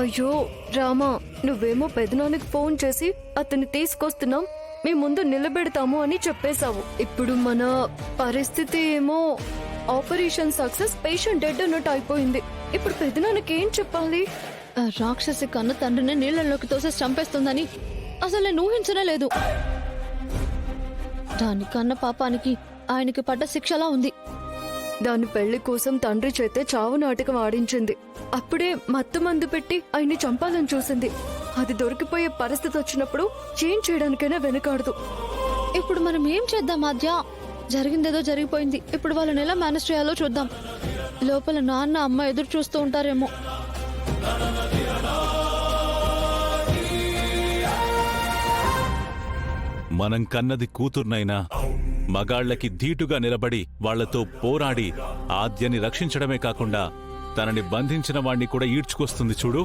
అయ్యో రామా, నువ్వేమో పెదనానికి ఫోన్ చేసి అతన్ని తీసుకొస్తున్నాం, మీ ముందు నిలబెడతాము అని చెప్పేశావు. ఇప్పుడు మన పరిస్థితి ఏమో ఆపరేషన్ సక్సెస్, పేషెంట్ డెడ్ అన్నట్టు అయిపోయింది. ఇప్పుడు పెదనానికి ఏం చెప్పాలి? ఆ రాక్షసి కన్న తండ్రిని నీళ్లలోకి తోసేసి చంపేస్తుందని అసలు నేను ఊహించనే లేదు. దాని కన్న పాపానికి ఆయనకి పడ్డ శిక్షలా ఉంది. దాని పెళ్లి కోసం తండ్రి చేతే చావు నాటకం ఆడించింది. అప్పుడే మత్తు మందు పెట్టి ఆయన్ని చంపాలని చూసింది. అది దొరికిపోయే పరిస్థితి వచ్చినప్పుడు ఏం చేయడానికైనా వెనకాడదు. ఇప్పుడు మనం ఏం చేద్దాం ఆద్య? జరిగిందేదో జరిగిపోయింది. ఇప్పుడు వాళ్ళని ఎలా మేనేజ్ చేయాలో చూద్దాం. లోపల నాన్న అమ్మ ఎదురు చూస్తూ ఉంటారేమో. మనం కన్నది కూతుర్నైనా మగాళ్లకి ధీటుగా నిలబడి వాళ్లతో పోరాడి ఆద్యని రక్షించడమే కాకుండా తనని బంధించిన వాణ్ణి కూడా ఈడ్చుకొస్తుంది చూడు.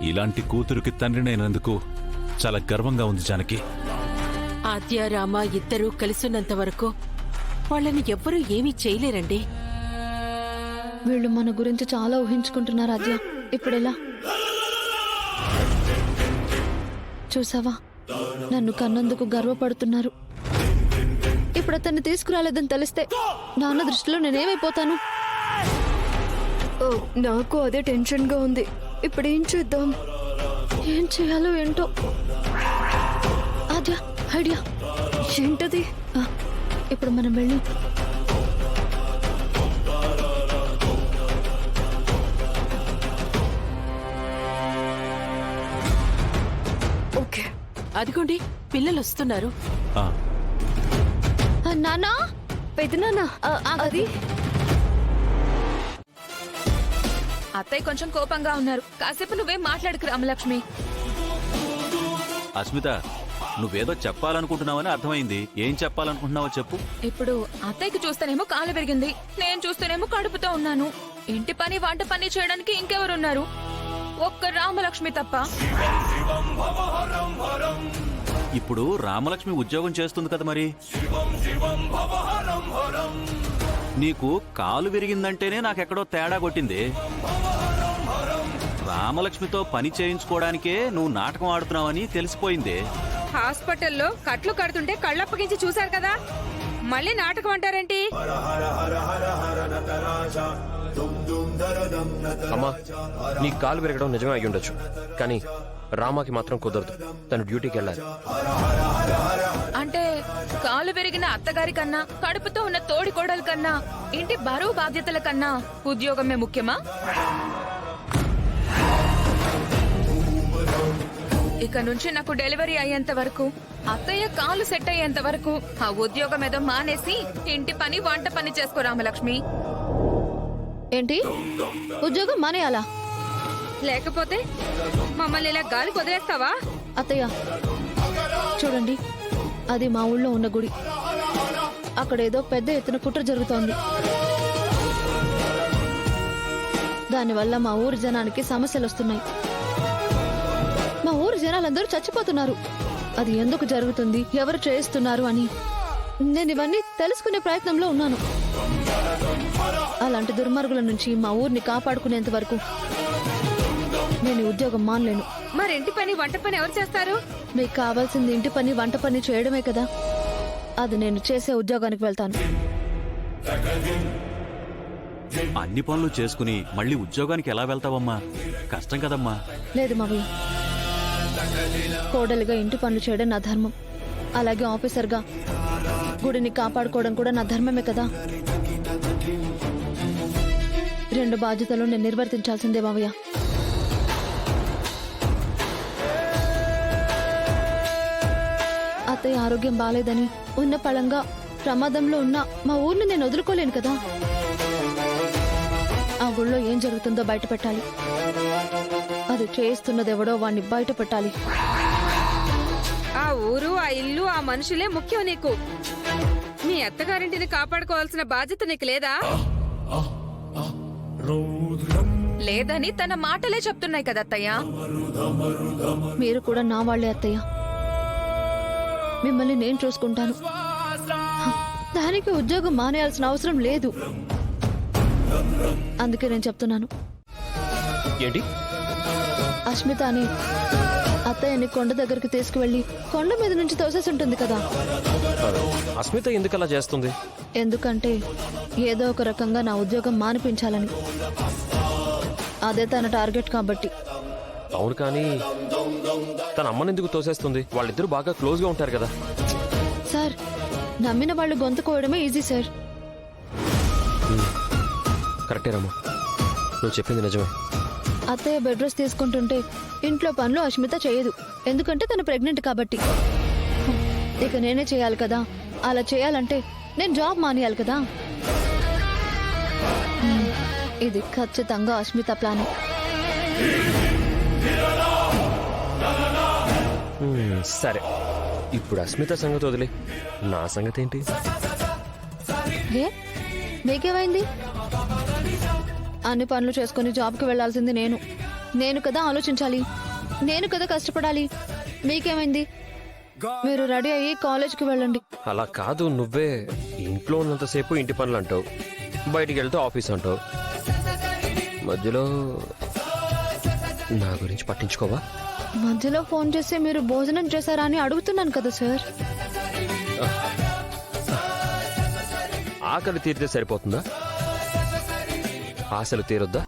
ఇలాంటి కూతురుకి తండ్రినైనందుకు చాలా గర్వంగా ఉంది జానకి. ఆద్య రామ ఇద్దరూ కలిసున్నంత వరకు వాళ్ళని ఎవ్వరూ ఏమీ చేయలేరండి. వీళ్ళు మన గురించి చాలా ఊహించుకుంటున్నారు ఆద్య. ఇప్పుడెలా? చూసావా, నన్ను కన్నందుకు గర్వపడుతున్నారు. ఇప్పుడు అతన్ని తీసుకురాలేదని తెలిస్తే నాన్న దృష్టిలో నేనేమైపోతాను? ఓ, నాకు అదే టెన్షన్ గా ఉంది. ఇప్పుడేం చేద్దాం? ఏం చేయాలో ఏంటో. ఆద్య, ఐడియా. ఏంటది? ఇప్పుడు మనం వెళ్ళి ఓకే. అదిగోండి, పిల్లలు వస్తున్నారు. నానా, పెదనాన్నా, అది అత్తయ్య కొంచెం కోపంగా ఉన్నారు. కాసేపు నువ్వేం మాట్లాడుకు రామలక్ష్మి. అస్మిత, నువ్వేదో చెప్పాలనుకుంటున్నావని అర్థమైంది. ఏం చెప్పాలనుకుంటున్నావో చెప్పు. ఇప్పుడు అత్తయ్యకి చూస్తేనేమో కాలు పెరిగింది, నేను చూస్తేనేమో కడుపుతో ఉన్నాను. ఇంటి పని వంట పని చేయడానికి ఇంకెవరున్నారు? ఒక్క రామలక్ష్మి తప్ప. ఇప్పుడు రామలక్ష్మి ఉద్యోగం చేస్తుంది కదా, మరి నీకు కాలు విరిగిందంటేనే నాకెక్కడో తేడా కొట్టింది. రామలక్ష్మితో పని చేయించుకోవడానికే నువ్వు నాటకం ఆడుతున్నావని తెలిసిపోయింది. హాస్పిటల్లో కట్లు కడుతుంటే కళ్ళప్పగించి చూశారు కదా, మళ్ళీ నాటకం అంటారేంటి? అమ్మా, నీ కాలు విరగడం నిజమే అయి ఉండొచ్చు, కానీ రామాకి మాత్రం కుదరదు. తను డ్యూటీకి వెళ్ళాలి. అంటే కాలు పెరిగిన అత్తగారి కన్నా, కడుపుతో ఉన్న తోడి కోడల కన్నా, ఇంటి బరువు బాధ్యతల కన్నా ఉద్యోగమే ముఖ్యమా? ఇక నుంచి నాకు డెలివరీ అయ్యేంత వరకు, అత్తయ్య కాలు సెట్ అయ్యేంత వరకు ఆ ఉద్యోగం ఏదో మానేసి ఇంటి పని వంట పని చేసుకో రామలక్ష్మి. ఏంటి ఉద్యోగం మానేయాలా? లేకపోతే మమ్మల్ని ఇలా గాలికి వదిలేస్తావా? అత్తయ్య చూడండి, అది మా ఊళ్ళో ఉన్న గుడి. అక్కడేదో పెద్ద ఎత్తున కుట్ర జరుగుతోంది. దానివల్ల మా ఊరి జనానికి సమస్యలు వస్తున్నాయి. మా ఊరి జనాలందరూ చచ్చిపోతున్నారు. అది ఎందుకు జరుగుతుంది, ఎవరు చేస్తున్నారు అని నేను ఇవన్నీ తెలుసుకునే ప్రయత్నంలో ఉన్నాను. అలాంటి దుర్మార్గుల నుంచి మా ఊరిని కాపాడుకునేంత వరకు నేను ఉద్యోగం మానలేను. మరి ఇంటి పని వంట పని ఎవరు చేస్తారు? మీకు కావాల్సింది ఇంటి పని వంట పని చేయడమే కదా. అది నేను చేసే ఉద్యోగానికి వెళ్తాను. అన్ని పనులు చేసుకుని మళ్ళీ ఉద్యోగానికి ఎలా వెళ్తావమ్మా? కష్టం కదమ్మా. లేదు మావయ్య, కోడలిగా ఇంటి పనులు చేయడం నా ధర్మం. అలాగే ఆఫీసర్గా గుడిని కాపాడుకోవడం కూడా నా ధర్మమే కదా. రెండు బాధ్యతలు నేను నిర్వర్తించాల్సిందే మావయ్య. అత్తయ్య ఆరోగ్యం బాలేదని ఉన్న పళంగా ప్రమాదంలో ఉన్న మా ఊరిని నేను వదులుకోలేను కదా. ఆ గుళ్ళో ఏం జరుగుతుందో బయట పెట్టాలి. అది చేస్తున్నదెవడో వాణ్ణి బయట పెట్టాలి. ఆ ఊరు, ఆ ఇల్లు, ఆ మనుషులే ముఖ్యం నీకు. మీ అత్తగారింటిని కాపాడుకోవాల్సిన బాధ్యత నీకు లేదా? లేదని తన మాటలే చెప్తున్నాయి కదా అత్తయ్య. మీరు కూడా నా వాళ్లే అత్తయ్య. మిమ్మల్ని నేను చూసుకుంటాను. దానికి ఉద్యోగం మానేయాల్సిన అవసరం లేదు. అందుకే నేను చెప్తున్నాను. ఏంటి అస్మిత అని అత్తయ్యని కొండ దగ్గరికి తీసుకువెళ్ళి కొండ మీద నుంచి తోసేసి ఉంటుంది కదా. అస్మిత ఎందుకు అలా చేస్తుంది? ఎందుకంటే ఏదో ఒక రకంగా నా ఉద్యోగం మానిపించాలని. అదే తన టార్గెట్ కాబట్టి. అవును, కానీ తన అమ్మని ఎందుకు తోసేస్తుంది? వాళ్ళిద్దరూ బాగా క్లోజ్ గా ఉంటారు కదా. సార్, నమ్మిన వాళ్ళు గొంతు కోయడమే ఈజీ సార్. కరెక్టే రామా, నువ్వు చెప్పింది నిజమే. అత్తయ్య బెడ్ రెస్ట్ తీసుకుంటుంటే ఇంట్లో పనులు అస్మిత చేయదు, ఎందుకంటే తను ప్రెగ్నెంట్ కాబట్టి. ఇక నేనే చేయాలి కదా. అలా చేయాలంటే నేను జాబ్ మానేయాలి కదా. ఇది ఖచ్చితంగా అస్మిత ప్లాన్. సరే, ఇప్పుడు అస్మిత సంగతి వదిలే, నా సంగతి ఏంటి? ఏ మీకేమైంది? అన్ని పనులు చేసుకుని జాబ్కి వెళ్లాల్సింది నేను కదా ఆలోచించాలి, నేను కదా కష్టపడాలి. మీకేమైంది? మీరు రెడీ అయ్యి కాలేజ్కి వెళ్ళండి. అలా కాదు, నువ్వే ఇంట్లో ఉన్నంతసేపు ఇంటి పనులు అంటావు, బయటికి వెళ్తే ఆఫీస్ అంటావు, మధ్యలో నా గురించి పట్టించుకోవా? మధ్యలో ఫోన్ చేసి మీరు భోజనం చేశారా అని అడుగుతున్నాను కదా సార్. ఆకలి తీరితే సరిపోతుందా? ఆశలు తీరొద్దా?